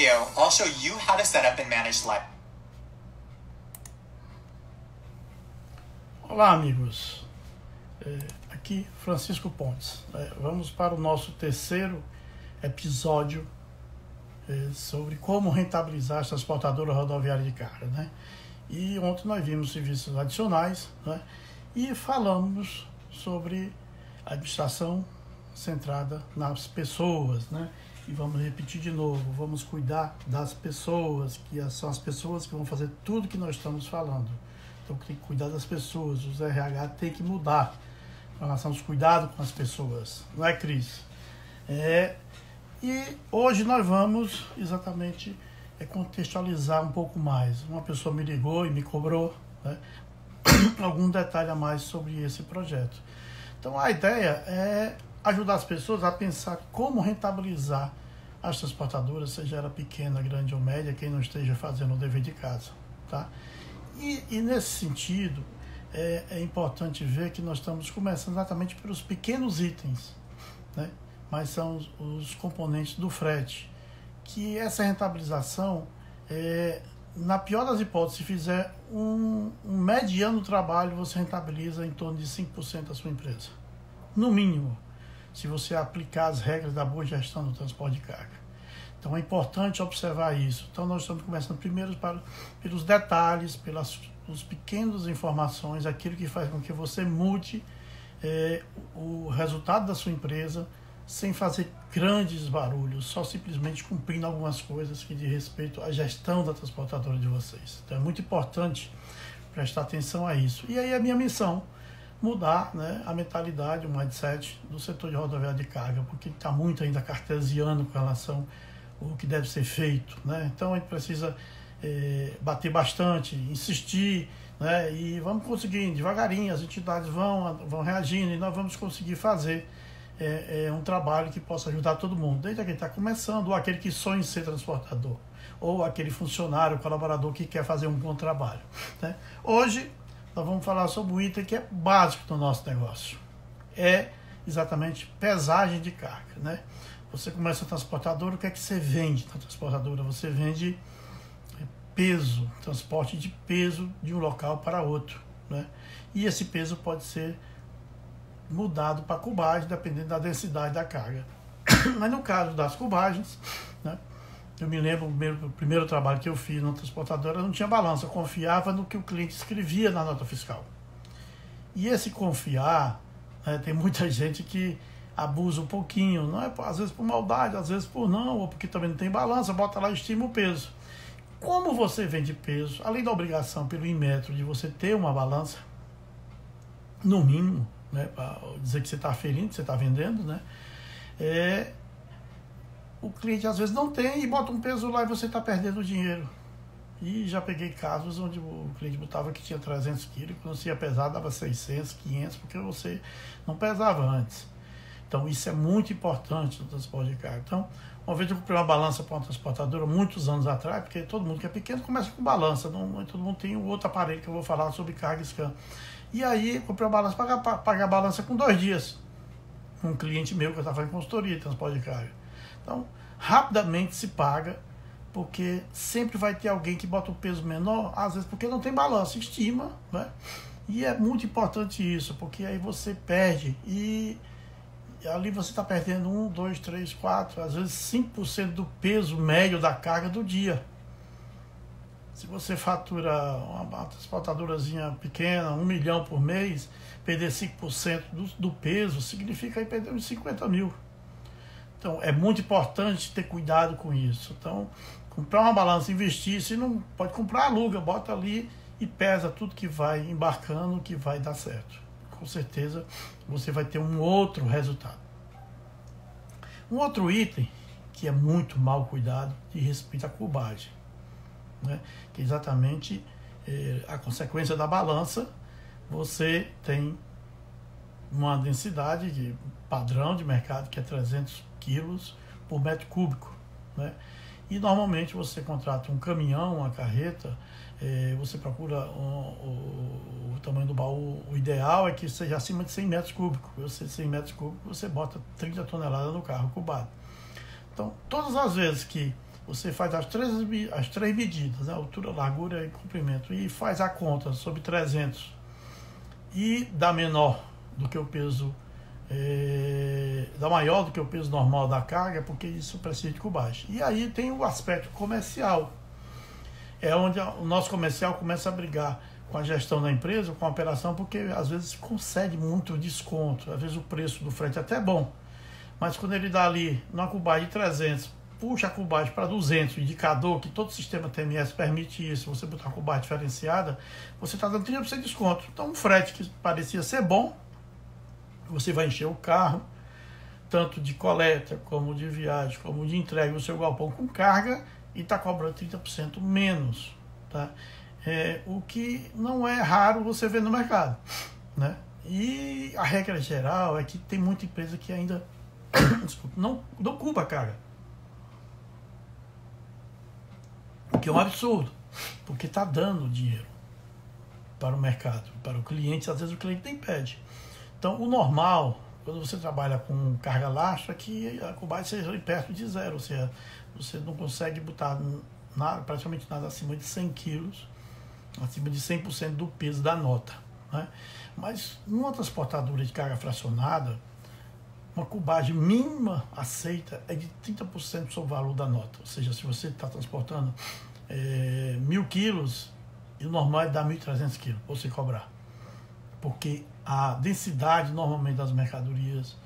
video, I'll show you how to set up and manage live. Olá, amigos. Aqui Francisco Pontes. Vamos para o nosso terceiro episódio sobre como rentabilizar as transportadoras rodoviárias de carga, né? E ontem nós vimos serviços adicionais, né? E falamos sobre a administração centrada nas pessoas, né? E vamos repetir de novo, vamos cuidar das pessoas, que são as pessoas que vão fazer tudo que nós estamos falando. Então tem que cuidar das pessoas, os RH tem que mudar em relação aos cuidados com as pessoas, não é, Cris? E hoje nós vamos exatamente contextualizar um pouco mais. Uma pessoa me ligou e me cobrou, né, algum detalhe a mais sobre esse projeto. Então a ideia é ajudar as pessoas a pensar como rentabilizar as transportadoras, seja ela pequena, grande ou média, quem não esteja fazendo o dever de casa, tá? E nesse sentido, é importante ver que nós estamos começando exatamente pelos pequenos itens, né? Mas são os componentes do frete, que essa rentabilização, na pior das hipóteses, se fizer um mediano trabalho, você rentabiliza em torno de 5% da sua empresa, no mínimo, se você aplicar as regras da boa gestão do transporte de carga. Então é importante observar isso. Então nós estamos começando primeiro pelos detalhes, pelas pequenas informações, aquilo que faz com que você mude o resultado da sua empresa sem fazer grandes barulhos, só simplesmente cumprindo algumas coisas que diz respeito à gestão da transportadora de vocês. Então é muito importante prestar atenção a isso. E aí a minha missão, mudar, né, a mentalidade, o mindset do setor de rodoviária de carga, porque está muito ainda cartesiano com relação ao que deve ser feito, né? Então a gente precisa bater bastante, insistir, né? E vamos conseguir, devagarinho, as entidades vão reagindo e nós vamos conseguir fazer um trabalho que possa ajudar todo mundo, desde aquele que está começando, ou aquele que sonha em ser transportador, ou aquele funcionário, colaborador que quer fazer um bom trabalho, né? Hoje nós vamos falar sobre um item que é básico do nosso negócio. É exatamente pesagem de carga, né? Você começa a transportadora, o que é que você vende na transportadora? Você vende peso, transporte de peso de um local para outro, né? E esse peso pode ser mudado para cubagem, dependendo da densidade da carga. Mas no caso das cubagens, né? Eu me lembro, o primeiro trabalho que eu fiz na transportadora não tinha balança, eu confiava no que o cliente escrevia na nota fiscal. E esse confiar, né, tem muita gente que abusa um pouquinho, não é, às vezes por maldade, às vezes por não, ou porque também não tem balança, bota lá e estima o peso. Como você vende peso, além da obrigação pelo Inmetro de você ter uma balança, no mínimo, né, para dizer que você está aferindo, que você está vendendo, né, o cliente às vezes não tem e bota um peso lá e você está perdendo dinheiro. E já peguei casos onde o cliente botava que tinha 300 quilos, quando você ia pesar dava 600, 500, porque você não pesava antes. Então isso é muito importante no transporte de carga. Então, uma vez eu comprei uma balança para uma transportadora muitos anos atrás, porque todo mundo que é pequeno começa com balança, não todo mundo tem o outro aparelho que eu vou falar sobre carga e scan. E aí comprei uma balança, pagar a balança com 2 dias. Um cliente meu que eu estava fazendo consultoria de transporte de carga. Então, rapidamente se paga, porque sempre vai ter alguém que bota um peso menor, às vezes porque não tem balança, estima, né? E é muito importante isso, porque aí você perde e ali você está perdendo 1, 2, 3, 4, às vezes 5% do peso médio da carga do dia. Se você fatura uma transportadorazinha pequena, 1 milhão por mês, perder 5% do peso significa aí perder uns 50 mil. Então é muito importante ter cuidado com isso. Então, comprar uma balança, investir, se não pode comprar, aluga, bota ali e pesa tudo que vai embarcando, que vai dar certo. Com certeza você vai ter um outro resultado. Um outro item que é muito mal cuidado diz respeito à cubagem, né? Que é exatamente a consequência da balança. Você tem uma densidade de padrão de mercado que é 300 quilos por metro cúbico, né? E normalmente você contrata um caminhão, uma carreta, você procura o tamanho do baú, o ideal é que seja acima de 100 metros cúbicos. Você 100 metros cúbicos, você bota 30 toneladas no carro cubado. Então, todas as vezes que você faz as três medidas, né? Altura, largura e comprimento, e faz a conta sobre 300 e dá menor do que o peso, dá maior do que o peso normal da carga, porque isso precisa de cubagem. E aí tem o aspecto comercial, é onde o nosso comercial começa a brigar com a gestão da empresa, com a operação, porque às vezes consegue muito desconto, às vezes o preço do frete é até bom, mas quando ele dá ali numa cubagem de 300, puxa a cubagem para 200, indicador que todo sistema TMS permite isso, você botar uma cubagem diferenciada, você está dando 30% de desconto. Então um frete que parecia ser bom, você vai encher o carro, tanto de coleta, como de viagem, como de entrega do seu galpão com carga, e está cobrando 30% menos, tá? O que não é raro você ver no mercado, né? E a regra geral é que tem muita empresa que ainda não cuba a carga, o que é um absurdo, porque está dando dinheiro para o mercado, para o cliente, às vezes o cliente nem pede. Então, o normal, quando você trabalha com carga lastro, é que a cubagem seja perto de zero, ou seja, você não consegue botar praticamente nada acima de 100 quilos, acima de 100% do peso da nota, né? Mas, numa transportadora de carga fracionada, uma cubagem mínima aceita é de 30% sobre o valor da nota. Ou seja, se você está transportando 1.000 quilos, e o normal é dar 1.300 quilos, você cobrar. Porque a densidade normalmente das mercadorias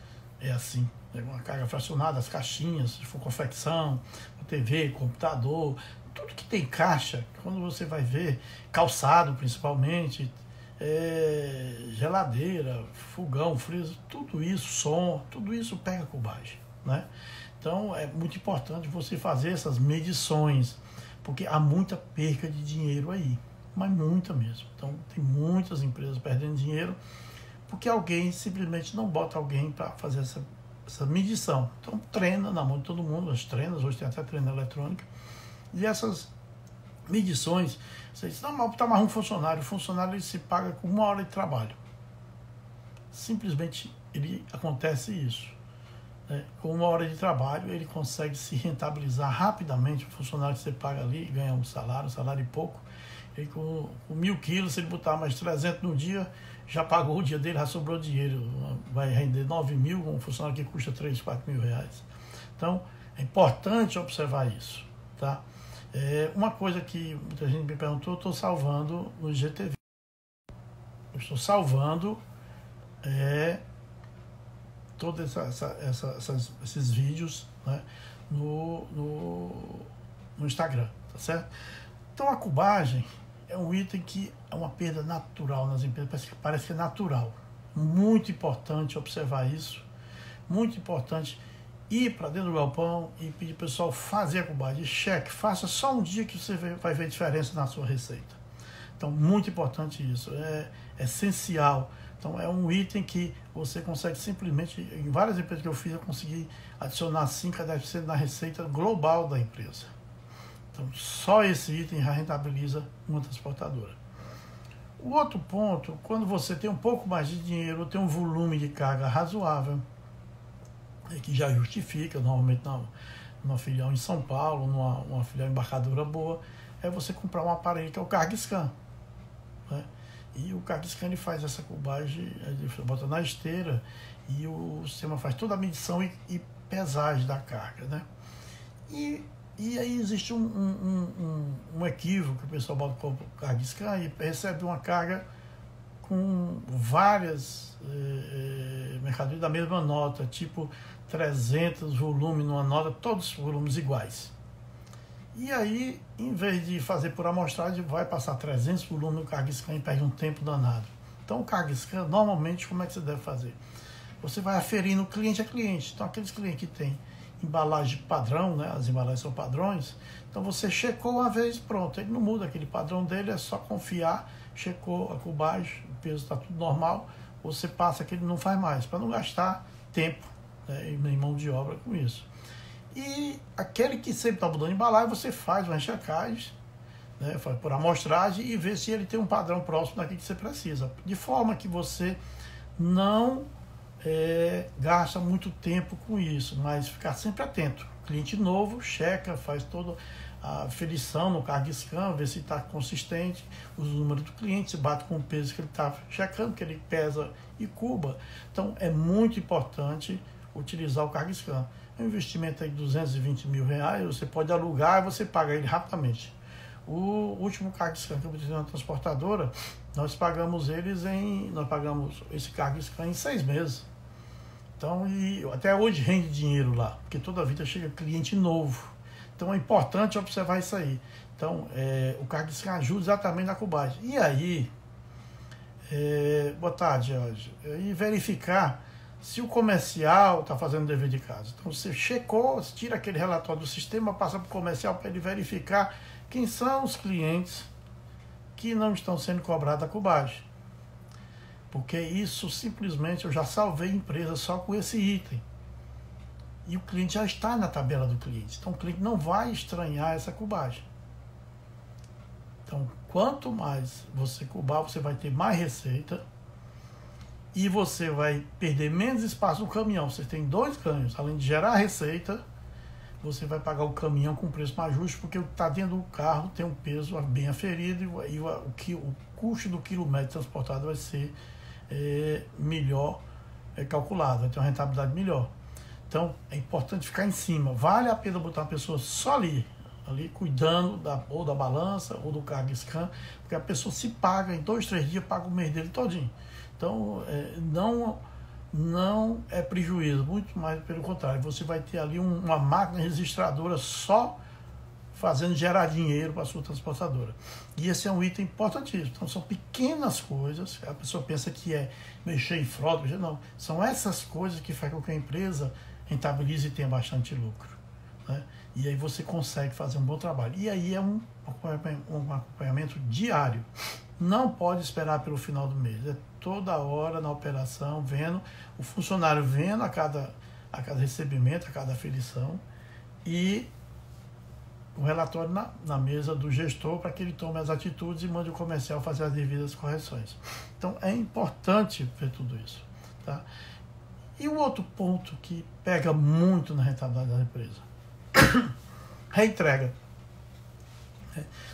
é assim. É uma carga fracionada, as caixinhas, se for confecção, TV, computador, tudo que tem caixa, quando você vai ver, calçado principalmente, geladeira, fogão, freezer, tudo isso, som, tudo isso pega cubagem, né? Então é muito importante você fazer essas medições, porque há muita perca de dinheiro aí, mas muita mesmo. Então tem muitas empresas perdendo dinheiro porque alguém simplesmente não bota alguém para fazer essa medição. Então treina na mão de todo mundo, as treinas, hoje tem até treino eletrônica, e essas medições, você diz, não, mas está mais um funcionário. O funcionário ele se paga com 1 hora de trabalho. Simplesmente acontece isso, né? Com 1 hora de trabalho, ele consegue se rentabilizar rapidamente. O funcionário que você paga ali ganha um salário e pouco. E com 1.000 quilos, se ele botar mais 300 no dia, já pagou o dia dele, já sobrou dinheiro. Vai render 9.000, um funcionário que custa 3, 4 mil reais. Então, é importante observar isso, tá? Uma coisa que muita gente me perguntou, eu estou salvando no IGTV. Eu estou salvando todos esses vídeos, né, no Instagram, tá certo? Então a cubagem é um item que é uma perda natural nas empresas, parece que é natural. Muito importante observar isso, muito importante ir para dentro do galpão e pedir para o pessoal fazer a cubagem, cheque, faça só um dia que você vai ver diferença na sua receita. Então, muito importante isso, é essencial. Então, é um item que você consegue simplesmente, em várias empresas que eu fiz, eu consegui adicionar 5 a 10% na receita global da empresa. Então, só esse item já rentabiliza uma transportadora. O outro ponto, quando você tem um pouco mais de dinheiro, tem um volume de carga razoável, que já justifica, normalmente numa filial em São Paulo, numa filial embarcadora boa, é você comprar um aparelho que é o CargScan, né? E o CargScan ele faz essa cubagem, ele bota na esteira e o sistema faz toda a medição e pesagem da carga, né? E aí existe um equívoco, que o pessoal bota o CargScan e recebe uma carga com várias mercadorias da mesma nota, tipo 300 volumes numa nota, todos os volumes iguais. E aí, em vez de fazer por amostragem, vai passar 300 volumes no CargScan e perde um tempo danado. Então, o CargScan, normalmente, como é que você deve fazer? Você vai aferindo cliente a cliente. Então, aqueles clientes que têm embalagem padrão, né? As embalagens são padrões, então você checou uma vez, pronto, ele não muda aquele padrão dele, é só confiar, checou a cubagem, o peso está tudo normal, você passa que ele não faz mais, para não gastar tempo, né, e mão de obra com isso. E aquele que sempre está mudando de embalagem, você faz uma checagem, né, faz por amostragem e vê se ele tem um padrão próximo daquilo que você precisa, de forma que você não gasta muito tempo com isso, mas ficar sempre atento, cliente novo, checa, faz toda a aferição no cargo scan, vê se está consistente, os números do cliente, se bate com o peso que ele está checando, que ele pesa e cuba. Então, é muito importante utilizar o cargo scan. É um investimento aí de R$220 mil, você pode alugar e você paga ele rapidamente. O último cargo scan que eu utilizei na transportadora, nós pagamos esse cargo scan em 6 meses. Então, e até hoje rende dinheiro lá, porque toda vida chega cliente novo. Então é importante observar isso aí. Então, o cargo scan ajuda exatamente na cubagem. E aí, boa tarde, Jorge. E verificar se o comercial está fazendo o dever de casa. Então, você checou, você tira aquele relatório do sistema, passa para o comercial para ele verificar quem são os clientes que não estão sendo cobrados a cubagem. Porque isso simplesmente eu já salvei empresa só com esse item. E o cliente já está na tabela do cliente. Então o cliente não vai estranhar essa cubagem. Então, quanto mais você cubar, você vai ter mais receita e você vai perder menos espaço no caminhão. Você tem 2 ganhos. Além de gerar receita, você vai pagar o caminhão com preço mais justo, porque o que está dentro do carro tem um peso bem aferido e o custo do quilômetro transportado vai ser melhor calculado, vai ter uma rentabilidade melhor. Então, é importante ficar em cima. Vale a pena botar uma pessoa só ali cuidando ou da balança ou do cargo scan, porque a pessoa se paga em 2, 3 dias, paga o mês dele todinho. Então, não é prejuízo, muito mais pelo contrário. Você vai ter ali uma máquina registradora só fazendo gerar dinheiro para a sua transportadora. E esse é um item importantíssimo. Então, são pequenas coisas. A pessoa pensa que é mexer em frota. Não, são essas coisas que fazem com que a empresa rentabilize e tenha bastante lucro, né? E aí você consegue fazer um bom trabalho. E aí é um acompanhamento diário. Não pode esperar pelo final do mês. É toda hora na operação, vendo, o funcionário vendo a cada recebimento, a cada aferição, e o relatório na mesa do gestor para que ele tome as atitudes e mande o comercial fazer as devidas correções. Então é importante ver tudo isso, tá? E o outro ponto que pega muito na rentabilidade da empresa, reentrega.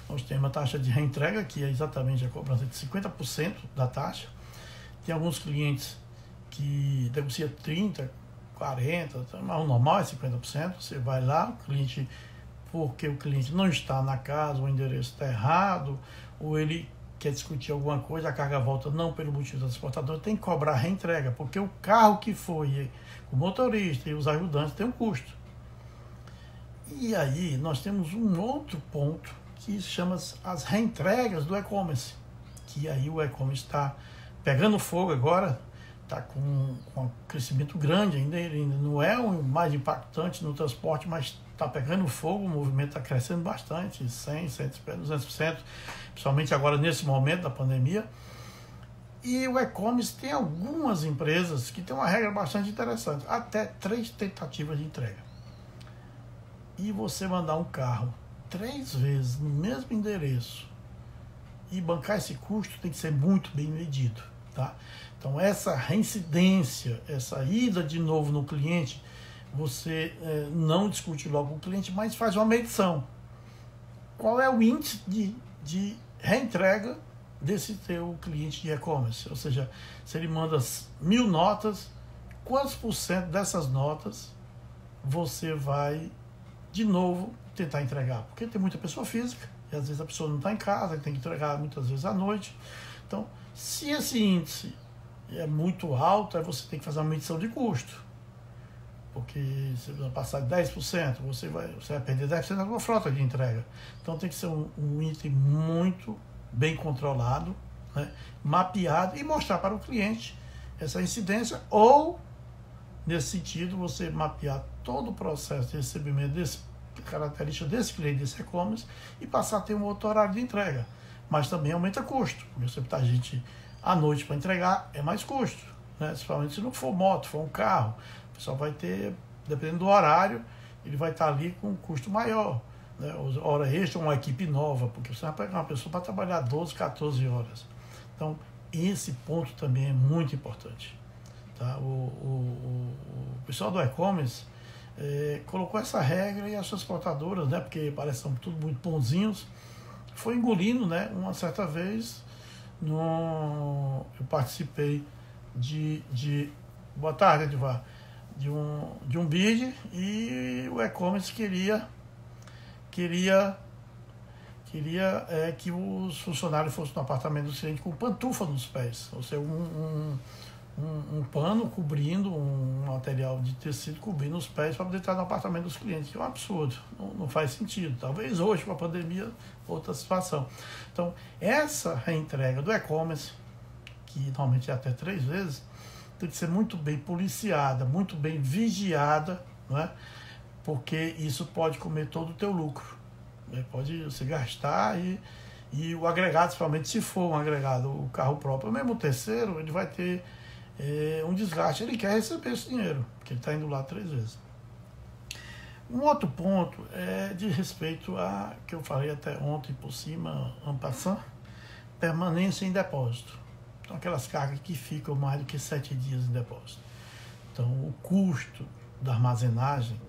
Nós temos a taxa de reentrega, que é exatamente a cobrança de 50% da taxa. Tem alguns clientes que negociam 30%, 40%, mas o normal é 50%. Você vai lá, porque o cliente não está na casa, o endereço está errado, ou ele quer discutir alguma coisa, a carga volta não pelo motivo do transportador, tem que cobrar a reentrega, porque o carro que foi, o motorista e os ajudantes tem um custo. E aí nós temos um outro ponto que chama as reentregas do e-commerce, que aí o e-commerce está pegando fogo agora, está com um crescimento grande, ele ainda não é o mais impactante no transporte, mas está pegando fogo, o movimento está crescendo bastante, 100%, 100%, 200%, principalmente agora nesse momento da pandemia. E o e-commerce tem algumas empresas que têm uma regra bastante interessante, até 3 tentativas de entrega. E você mandar um carro 3 vezes no mesmo endereço e bancar esse custo tem que ser muito bem medido, tá? Então essa reincidência, essa ida de novo no cliente, você não discute logo com o cliente, mas faz uma medição. Qual é o índice de reentrega desse teu cliente de e-commerce? Ou seja, se ele manda 1000 notas, quantos % dessas notas você vai de novo tentar entregar? Porque tem muita pessoa física e às vezes a pessoa não está em casa, tem que entregar muitas vezes à noite. Então, se esse índice é muito alto, aí você tem que fazer uma medição de custo. Porque se você passar de 10%, você vai perder 10% da sua frota de entrega. Então tem que ser um item muito bem controlado, né, mapeado e mostrar para o cliente essa incidência, ou, nesse sentido, você mapear todo o processo de recebimento característica desse cliente, desse e-commerce, e passar a ter um outro horário de entrega. Mas também aumenta custo, porque você botar gente à noite para entregar é mais custo, né? Principalmente se não for moto, for um carro. O pessoal vai ter, dependendo do horário, ele vai estar ali com um custo maior, né? Hora extra, uma equipe nova, porque você vai pegar uma pessoa para trabalhar 12, 14 horas. Então, esse ponto também é muito importante, tá? O pessoal do e-commerce, colocou essa regra e as transportadoras, né, porque parecem tudo muito bonzinhos, foi engolindo, né? Uma certa vez eu participei boa tarde, Edivar, de um bid, e o e-commerce queria que os funcionários fossem no apartamento do cliente com pantufa nos pés, ou seja, um pano cobrindo, um material de tecido cobrindo os pés para poder entrar no apartamento dos clientes, que é um absurdo, não faz sentido. Talvez hoje, com a pandemia, outra situação. Então, essa reentrega do e-commerce, que normalmente é até 3 vezes, tem que ser muito bem policiada, muito bem vigiada, né? Porque isso pode comer todo o teu lucro, né? Pode você gastar e o agregado, principalmente se for um agregado, o carro próprio, mesmo o terceiro, ele vai ter um desgaste, ele quer receber esse dinheiro, porque ele está indo lá 3 vezes. Um outro ponto é de respeito a, que eu falei até ontem por cima, en passant, permanência em depósito. Então, aquelas cargas que ficam mais do que 7 dias em depósito. Então, o custo da armazenagem,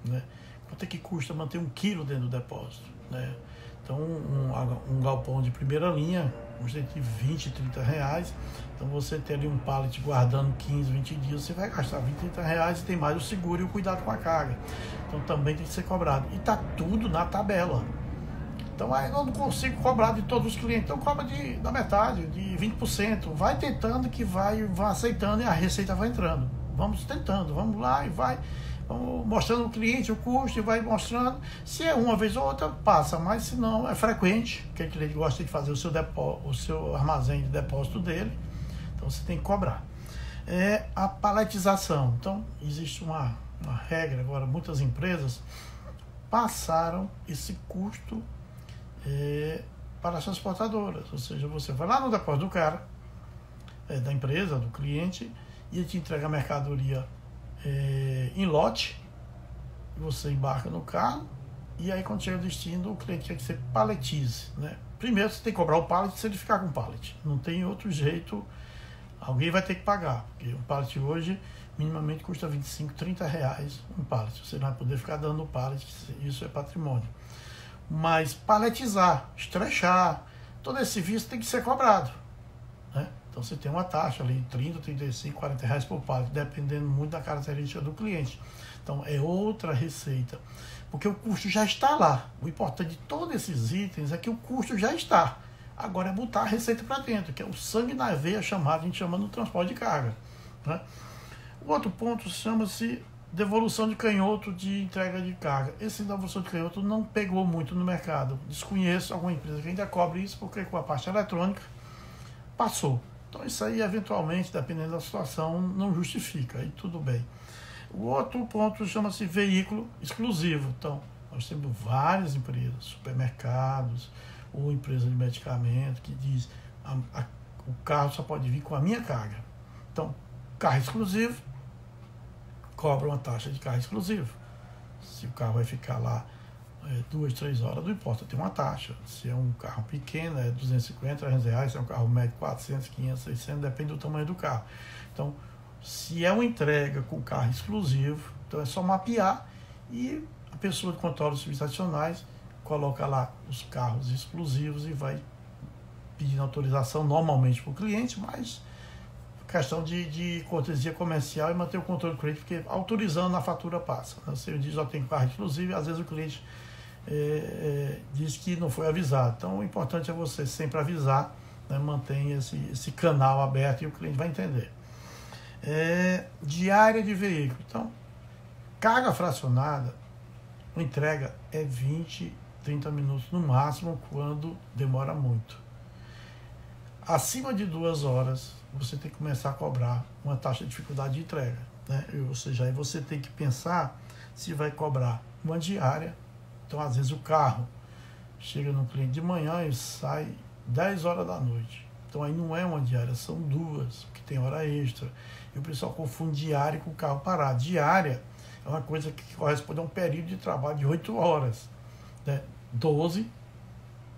né? Quanto é que custa manter 1 quilo dentro do depósito, né? Então, um galpão de primeira linha custa entre 20 e 30 reais. Então, você ter ali um pallet guardando 15, 20 dias, você vai gastar 20, 30 reais, e tem mais o seguro e o cuidado com a carga. Então, também tem que ser cobrado. E está tudo na tabela. Então, aí eu não consigo cobrar de todos os clientes. Então, cobra da metade, de 20%. Vai tentando que vai aceitando e a receita vai entrando. Vamos tentando, vamos lá e vai. Vamos mostrando ao cliente o custo e vai mostrando. Se é uma vez ou outra, passa. Mas se não, é frequente, porque o cliente gosta de fazer o seu armazém de depósito dele. Então, você tem que cobrar. A paletização. Então, existe uma regra agora. Muitas empresas passaram esse custo para as transportadoras. Ou seja, você vai lá no depósito do cara, da empresa, do cliente, e ele te entrega a mercadoria em lote, você embarca no carro, e aí quando chega o destino, o cliente quer que você paletize, né? Primeiro você tem que cobrar o pallet se ele ficar com o pallet. Não tem outro jeito, alguém vai ter que pagar, porque um pallet hoje minimamente custa 25, 30 reais um pallet. Você não vai poder ficar dando o pallet, isso é patrimônio. Mas paletizar, estrechar, todo esse serviço tem que ser cobrado, né? Então você tem uma taxa ali, 30, 35, 40 reais por pallet, dependendo muito da característica do cliente. Então é outra receita, porque o custo já está lá. O importante de todos esses itens é que o custo já está. Agora é botar a receita para dentro, que é o sangue na veia chamado, a gente chama no transporte de carga, né? O outro ponto chama-se devolução de canhoto de entrega de carga. Esse devolução de canhoto não pegou muito no mercado. Desconheço alguma empresa que ainda cobre isso, porque com a parte eletrônica passou. Então isso aí, eventualmente, dependendo da situação, não justifica, aí tudo bem. O outro ponto chama-se veículo exclusivo. Então, nós temos várias empresas, supermercados ou empresa de medicamento, que diz o carro só pode vir com a minha carga. Então, carro exclusivo, cobra uma taxa de carro exclusivo. Se o carro vai ficar lá 2, 3 horas, não importa, tem uma taxa. Se é um carro pequeno, é 250, 300 reais. Se é um carro médio, 400, 500, 600, depende do tamanho do carro. Então, se é uma entrega com carro exclusivo, então é só mapear e a pessoa que controla os serviços adicionais coloca lá os carros exclusivos e vai pedindo autorização normalmente para o cliente, mas questão de cortesia comercial e manter o controle do cliente, porque autorizando a fatura passa. Você diz, ó, tem carro exclusivo, e às vezes o cliente diz que não foi avisado. Então, o importante é você sempre avisar, né? Mantenha esse canal aberto e o cliente vai entender. Diária de veículo. Então, carga fracionada, a entrega é 20, 30 minutos no máximo, quando demora muito. Acima de 2 horas, você tem que começar a cobrar uma taxa de dificuldade de entrega, né? Ou seja, aí você tem que pensar se vai cobrar uma diária. Então, às vezes, o carro chega no cliente de manhã e sai 10 horas da noite. Então, aí não é uma diária, são 2, que tem hora extra. E o pessoal confunde diária com o carro parado. Diária é uma coisa que corresponde a um período de trabalho de 8 horas, né? 12,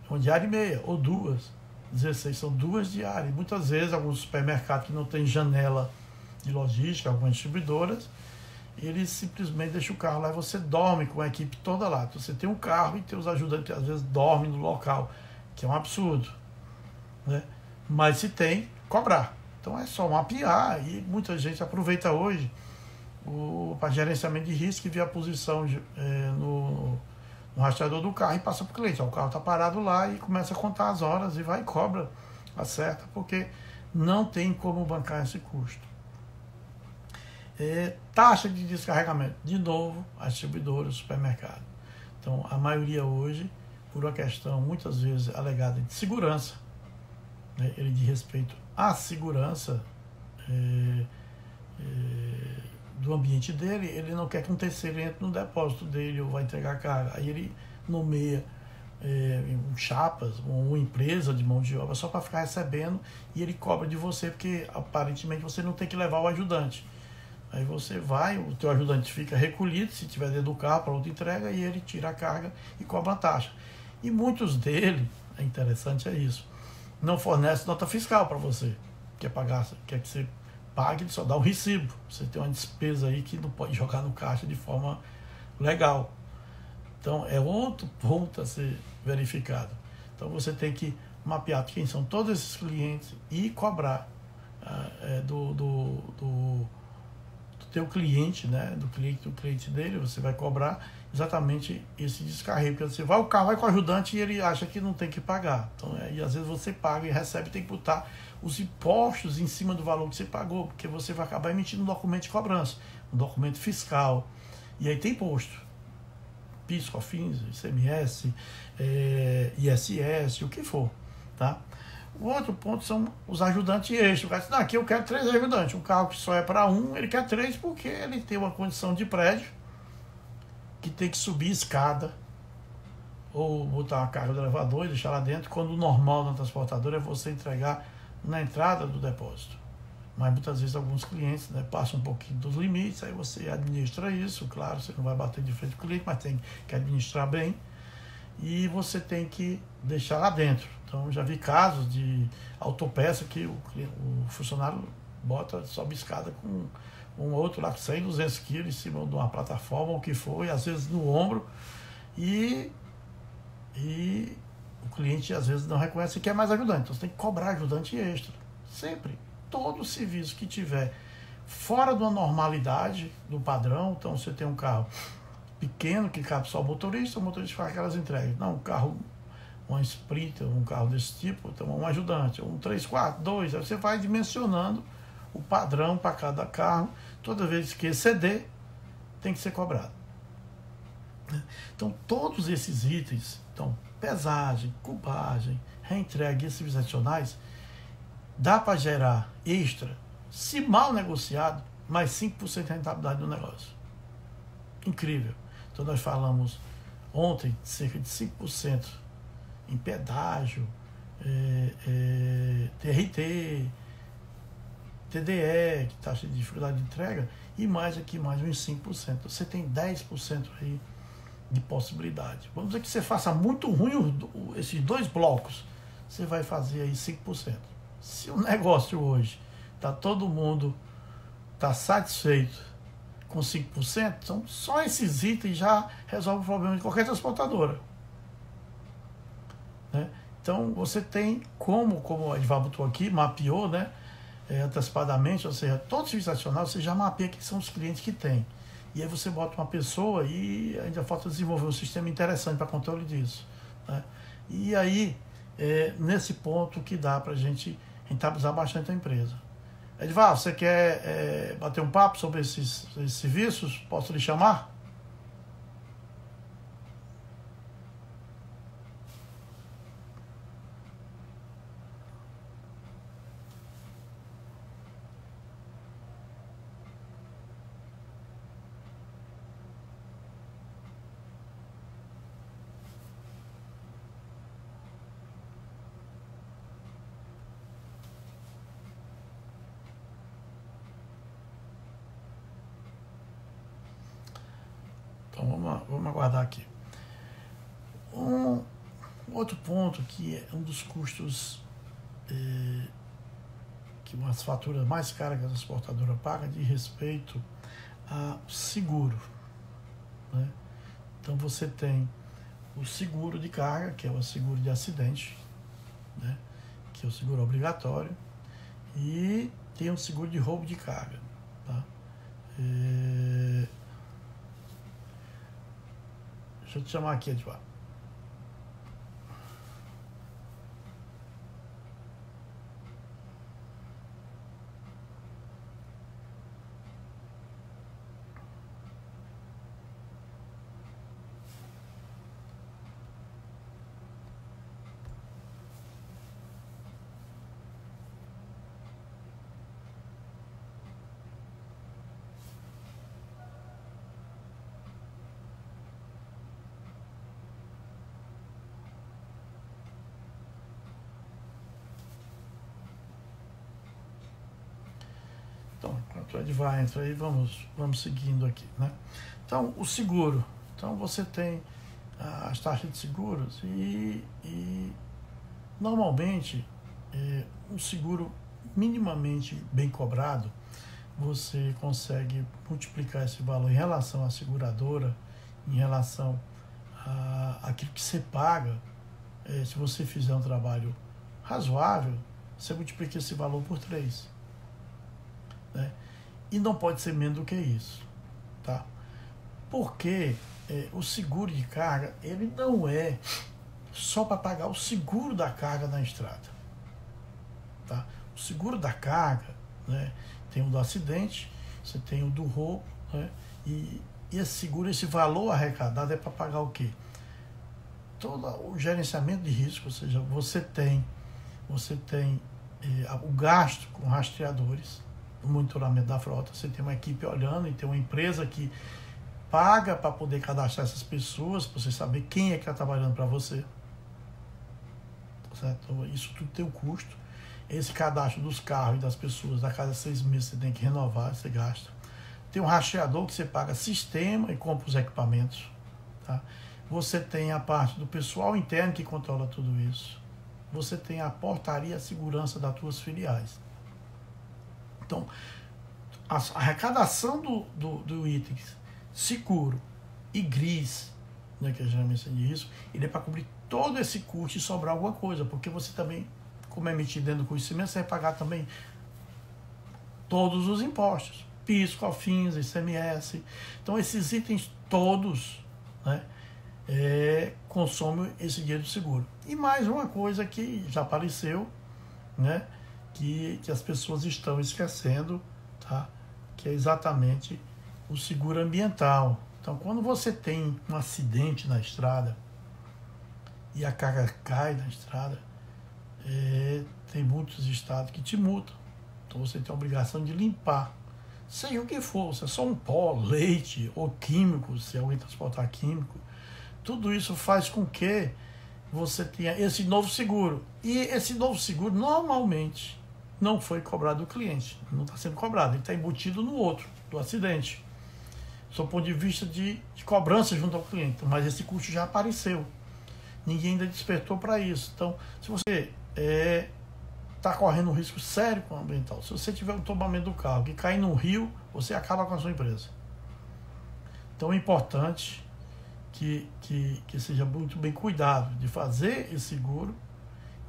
uma diária e meia, ou 2. 16 são 2 diárias. Muitas vezes, alguns supermercados que não têm janela de logística, algumas distribuidoras, ele simplesmente deixa o carro lá e você dorme com a equipe toda lá. Então, você tem um carro e tem os ajudantes que às vezes dormem no local, que é um absurdo, né? Mas se tem, cobrar. Então é só mapear, e muita gente aproveita hoje para gerenciamento de risco e vê a posição no rastreador do carro e passa para o cliente. O carro está parado lá e começa a contar as horas e vai e cobra, acerta, porque não tem como bancar esse custo. Taxa de descarregamento, de novo, as distribuidoras, supermercado. Então, a maioria hoje, por uma questão muitas vezes alegada de segurança, né, ele diz respeito à segurança do ambiente dele, ele não quer que um terceiro entre no depósito dele ou vai entregar a carga. Aí ele nomeia um chapas, uma empresa de mão de obra só para ficar recebendo, e ele cobra de você, porque aparentemente você não tem que levar o ajudante. Aí você vai, o teu ajudante fica recolhido, se tiver dentro do carro para outra entrega, e ele tira a carga e cobra a taxa. E muitos dele, é interessante, é isso, não fornece nota fiscal para você. Quer que você pague, ele só dá um recibo. Você tem uma despesa aí que não pode jogar no caixa de forma legal. Então, é outro ponto a ser verificado. Então, você tem que mapear quem são todos esses clientes e cobrar do teu cliente, né? Do cliente dele, você vai cobrar exatamente esse descarrego. Porque o carro vai com o ajudante e ele acha que não tem que pagar. Então, e às vezes você paga e recebe, tem que botar os impostos em cima do valor que você pagou, porque você vai acabar emitindo um documento de cobrança, um documento fiscal. E aí tem imposto. PIS, COFINS, ICMS, ISS, o que for, tá? O outro ponto são os ajudantes extras. O cara diz, aqui eu quero 3 ajudantes. Um carro que só é para um, ele quer 3 porque ele tem uma condição de prédio que tem que subir escada ou botar uma carga do elevador e deixar lá dentro, quando o normal na transportadora é você entregar na entrada do depósito. Mas muitas vezes alguns clientes, né, passam um pouquinho dos limites, aí você administra isso, claro, você não vai bater de frente com o cliente, mas tem que administrar bem, e você tem que deixar lá dentro. Então, já vi casos de autopeça que o funcionário sobe escada com um outro lá, 100, 200 quilos em cima de uma plataforma, ou o que for, e às vezes no ombro, e o cliente às vezes não reconhece e quer mais ajudante. Então, você tem que cobrar ajudante extra, sempre. Todo serviço que tiver fora da normalidade, do padrão. Então, você tem um carro pequeno que cabe só o motorista faz aquelas entregas. Não, um carro, uma Sprinter, um carro desse tipo, então um ajudante, um 3, 4, 2, aí você vai dimensionando o padrão para cada carro. Toda vez que exceder, tem que ser cobrado. Então, todos esses itens, então, pesagem, cubagem, reentrega e serviços adicionais, dá para gerar extra, se mal negociado, mais 5% de rentabilidade do negócio. Incrível. Então, nós falamos ontem cerca de 5% em pedágio, TRT, TDE, que taxa de dificuldade de entrega, e mais aqui, mais uns 5%. Você tem 10% aí de possibilidade. Vamos dizer que você faça muito ruim esses 2 blocos, você vai fazer aí 5%. Se o negócio hoje todo mundo satisfeito com 5%, então só esses itens já resolvem o problema de qualquer transportadora, né? Então você tem como a Edvar botou aqui, mapeou, né, antecipadamente, ou seja, todos os serviços adicionais você já mapeia quem são os clientes que tem. E aí você bota uma pessoa e ainda falta desenvolver um sistema interessante para controle disso, né? E aí, nesse ponto que dá para a gente rentabilizar bastante a empresa. Edvar, você quer bater um papo sobre esses serviços? Posso lhe chamar? Então vamos aguardar aqui. Um outro ponto que é um dos custos que uma das faturas mais caras que a transportadora paga, de respeito o seguro, né? Então você tem o seguro de carga, que é o seguro de acidente, né? Que é o seguro obrigatório, e tem o seguro de roubo de carga, tá? Deixa eu te chamar aqui, Edvar. Então, enquanto o Edvar entra aí, vamos seguindo aqui, né? Então, o seguro. Então, você tem as taxas de seguros e normalmente, um seguro minimamente bem cobrado, você consegue multiplicar esse valor em relação à seguradora, em relação àquilo que você paga. Se você fizer um trabalho razoável, você multiplica esse valor por 3. Né? E não pode ser menos do que isso. Tá? Porque o seguro de carga, ele não é só para pagar o seguro da carga na estrada. Tá? O seguro da carga, né, tem o do acidente, você tem o do roubo, né, e esse seguro, esse valor arrecadado é para pagar o quê? Todo o gerenciamento de risco, ou seja, você tem o gasto com rastreadores, o monitoramento da frota, você tem uma equipe olhando e tem uma empresa que paga para poder cadastrar essas pessoas, para você saber quem é que está trabalhando para você. Certo? Então, isso tudo tem um custo. Esse cadastro dos carros e das pessoas, a cada 6 meses você tem que renovar, você gasta. Tem um rastreador que você paga sistema e compra os equipamentos. Tá? Você tem a parte do pessoal interno que controla tudo isso. Você tem a portaria e a segurança das tuas filiais. Então, a arrecadação do itens seguro e gris, né, que é geralmente de risco, ele é para cobrir todo esse custo e sobrar alguma coisa, porque você também, como é emitido dentro do conhecimento, você vai pagar também todos os impostos, PIS, COFINS, ICMS. Então, esses itens todos, né, consomem esse dinheiro do seguro. E mais uma coisa que já apareceu, né, que as pessoas estão esquecendo, tá, que é exatamente o seguro ambiental. Então, quando você tem um acidente na estrada e a carga cai na estrada, tem muitos estados que te multam. Então, você tem a obrigação de limpar, seja o que for, se é só um pó, leite ou químico, se alguém transportar químico. Tudo isso faz com que você tenha esse novo seguro. E esse novo seguro, normalmente, não foi cobrado do cliente. Não está sendo cobrado, ele está embutido no outro, do acidente. Do ponto de vista de cobrança junto ao cliente. Mas esse custo já apareceu. Ninguém ainda despertou para isso. Então, se você está correndo um risco sério com o ambiental, se você tiver um tombamento do carro que cair no rio, você acaba com a sua empresa. Então, é importante que seja muito bem cuidado de fazer esse seguro,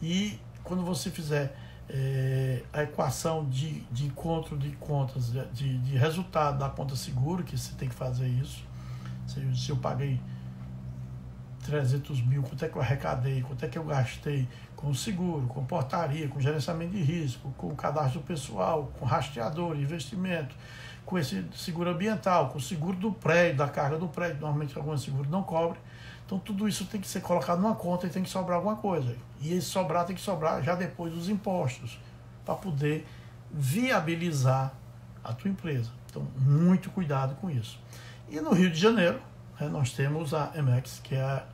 e quando você fizer a equação de encontro de contas, de resultado da conta seguro, que você tem que fazer isso. Se eu paguei 300 mil, quanto é que eu arrecadei, quanto é que eu gastei com seguro, com portaria, com gerenciamento de risco, com cadastro pessoal, com rastreador, investimento, com esse seguro ambiental, com o seguro do prédio, da carga do prédio, normalmente algum seguro não cobre. Então tudo isso tem que ser colocado numa conta e tem que sobrar alguma coisa. E esse sobrar tem que sobrar já depois dos impostos, para poder viabilizar a tua empresa. Então, muito cuidado com isso. E no Rio de Janeiro, né, nós temos a Emex, que é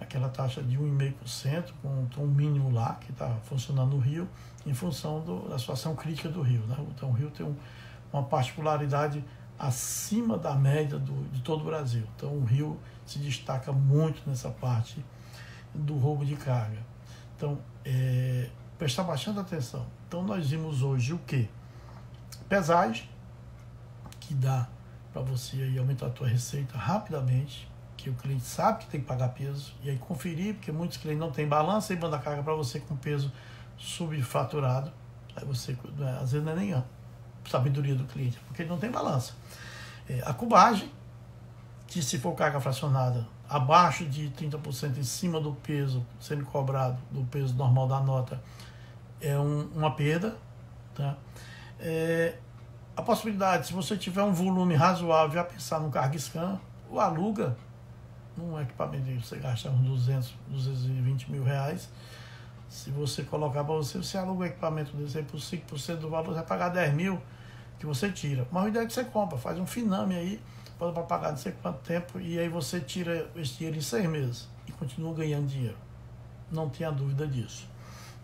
aquela taxa de 1,5%, com um mínimo lá, que está funcionando no Rio, em função da situação crítica do Rio. Né? Então, o Rio tem uma particularidade acima da média de todo o Brasil. Então, o Rio se destaca muito nessa parte do roubo de carga. Então, prestar bastante atenção. Então, nós vimos hoje o quê? Pesagem, que dá para você aí aumentar a tua receita rapidamente, que o cliente sabe que tem que pagar peso, e aí conferir, porque muitos clientes não têm balança e manda carga para você com peso subfaturado. Aí você, às vezes não é nem sabedoria do cliente, porque ele não tem balança. A cubagem, que se for carga fracionada abaixo de 30% em cima do peso sendo cobrado, do peso normal da nota, é uma perda, tá? A possibilidade, se você tiver um volume razoável, já pensar no carga scan, ou aluga num equipamento que você gasta uns 220 mil reais. Se você colocar para você aluga um equipamento desse aí por 5% do valor, você vai pagar 10 mil que você tira. Mas a ideia é que você compra, faz um Finame aí, pode pagar não sei quanto tempo, e aí você tira esse dinheiro em 6 meses e continua ganhando dinheiro. Não tenha dúvida disso.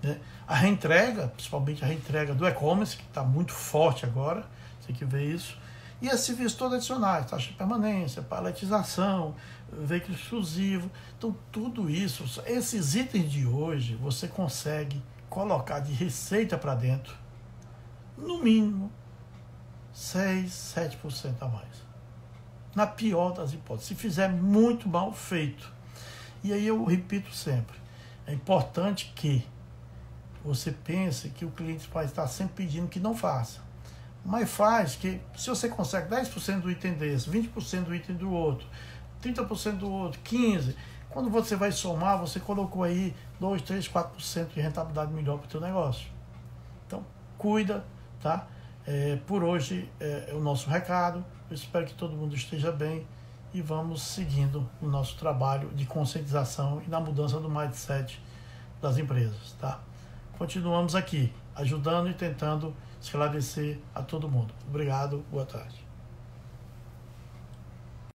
Né? A reentrega, principalmente a reentrega do e-commerce, que está muito forte agora, você tem que ver isso. E esses serviços todos adicionais, taxa de permanência, paletização, veículo exclusivo. Então, tudo isso, esses itens de hoje, você consegue colocar de receita para dentro, no mínimo, 6, 7% a mais. Na pior das hipóteses, se fizer muito mal feito. E aí eu repito sempre, é importante que você pense que o cliente vai estar sempre pedindo que não faça. Mas faz que, se você consegue 10% do item desse, 20% do item do outro, 30% do outro, 15%, quando você vai somar, você colocou aí 2, 3, 4% de rentabilidade melhor para o teu negócio. Então, cuida, tá? Por hoje é o nosso recado. Eu espero que todo mundo esteja bem e vamos seguindo o nosso trabalho de conscientização e na mudança do mindset das empresas, tá? Continuamos aqui, ajudando e tentando esclarecer a todo mundo. Obrigado, boa tarde.